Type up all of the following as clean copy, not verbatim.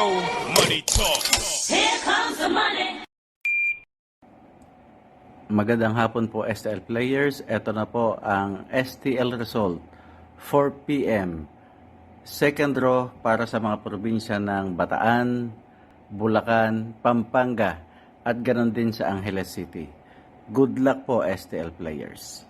Show Money Talk. Here comes the money. Magandang hapon po STL players. Ito na po ang STL result 4 p.m. Second draw para sa mga probinsya ng Bataan, Bulacan, Pampanga at ganoon din sa Angeles City. Good luck po STL players.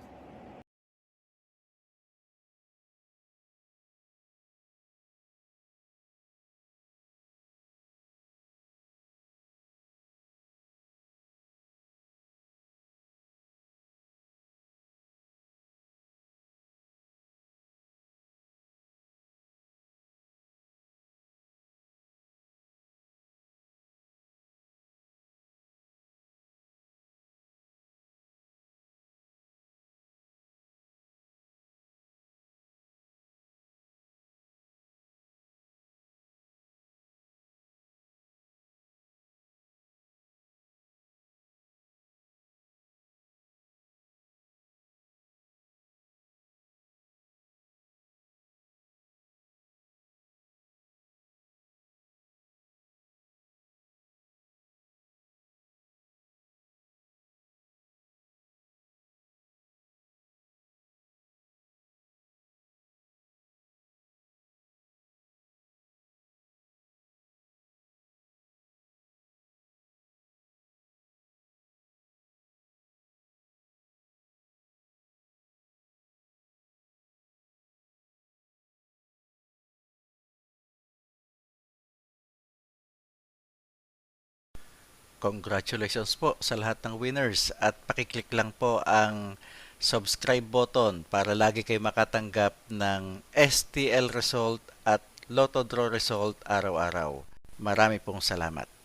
Congratulations po sa lahat ng winners at pakiclick lang po ang subscribe button para lagi kayo makatanggap ng STL result at Lotto Draw result araw-araw. Marami pong salamat.